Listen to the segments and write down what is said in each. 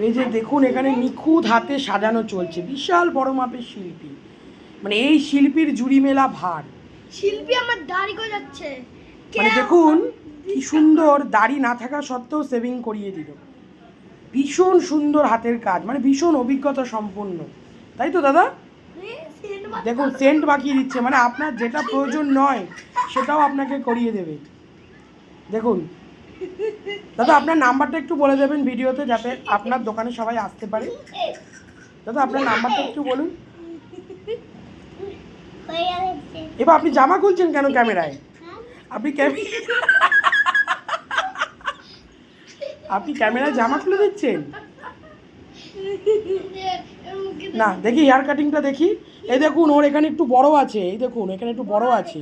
এই যে দেখুন এখানে নিখুঁত হাতে সাজানো চলছে, বিশাল বড় মাপের শিল্পী, মানে এই শিল্পীর জুড়ি মেলা ভার। শিল্পী আমার দাড়ি গজাচ্ছে, মানে দেখুন কি সুন্দর, দাড়ি না থাকা সত্ত্বেও সেভিং করিয়ে দিল। ভীষণ সুন্দর হাতের কাজ, মানে ভীষণ অভিজ্ঞতা সম্পন্ন, তাই তো দাদা? দেখুন সেন্ট বাকিয়ে দিচ্ছে, মানে আপনার যেটা প্রয়োজন নয় সেটাও আপনাকে করিয়ে দেবে। দেখুন দাদা আপনার নাম্বারটা একটু বলে দেবেন ভিডিওতে, যাতে আপনার দোকানে সবাই আসতে পারে। দাদা আপনার নাম্বারটা একটু বলুন। এবার আপনি জামা খুলছেন কেন ক্যামেরায়? আপনি আপনি ক্যামেরায় জামা খুলে দিচ্ছেন না? দেখি হেয়ার কাটিংটা দেখি। এই দেখুন ওর এখানে একটু বড় আছে, এই দেখুন এখানে একটু বড় আছে,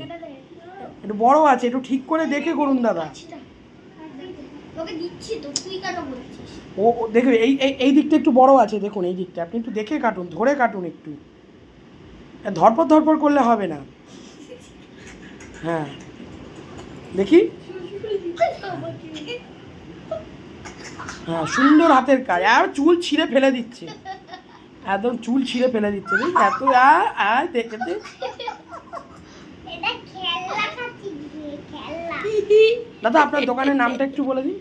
একটু বড় আছে, একটু ঠিক করে দেখে করুন দাদা। ও দেখবে এই এই দিকটা একটু বড় আছে, দেখুন এই দিকটা আপনি একটু দেখে কাটুন, ধরে কাটুন, একটু ধরপর ধরপর করলে হবে না। হ্যাঁ দেখি, হ্যাঁ সুন্দর হাতের কাজ। আর চুল ছিঁড়ে ফেলে দিচ্ছে, একদম চুল ছিঁড়ে ফেলে দিচ্ছে, এত দেখতে। দাদা আপনার দোকানের নামটা একটু বলে দিন।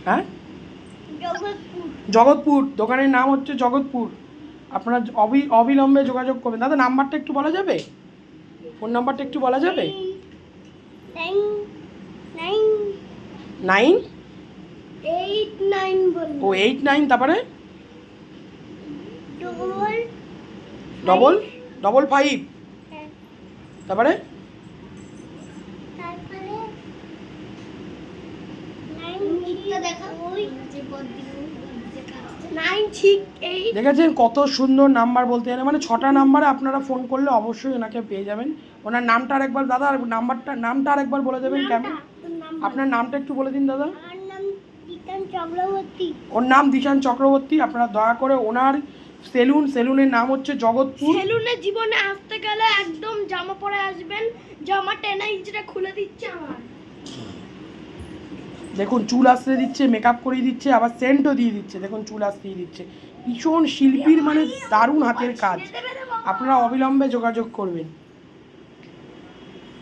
হ্যাঁ জগৎপুর, দোকানের নাম হচ্ছে জগৎপুর। আপনারা অবিলম্বে যোগাযোগ করবেন। দাদা নাম্বারটা একটু বলা যাবে? ফোন নাম্বারটা একটু বলা যাবে? 9 ও 89, তারপরে 555, তারপরে দেখেছেন কত সুন্দর নাম্বার বলতে জানে, মানে 6টা নাম্বারে আপনারা ফোন করলে অবশ্যই ওনাকে পেয়ে যাবেন। ওনার নামটা আরেকবার দাদা, নামটা আরেকবার বলে দেবেন কেমন? আপনার নামটা একটু বলে দিন দাদা। ওর নাম দিশান চক্রবর্তী। আপনারা দয়া করে ওনার সেলুনের নাম হচ্ছে জগৎপুর। সেলুনে জীবনে আসতে গেলে একদম জামা পরে আসবেন, জামা 10 ইঞ্চিটা খুলে দিচ্ছে আমার। দেখুন চুল আসতে দিচ্ছে, মেকআপ করিয়ে দিচ্ছে, আবার সেন্টও দিয়ে দিচ্ছে। দেখুন চুল আসতেই দিচ্ছে, ভীষণ শিল্পীর মানে দারুণ হাতের কাজ। আপনারা অবিলম্বে যোগাযোগ করবেন।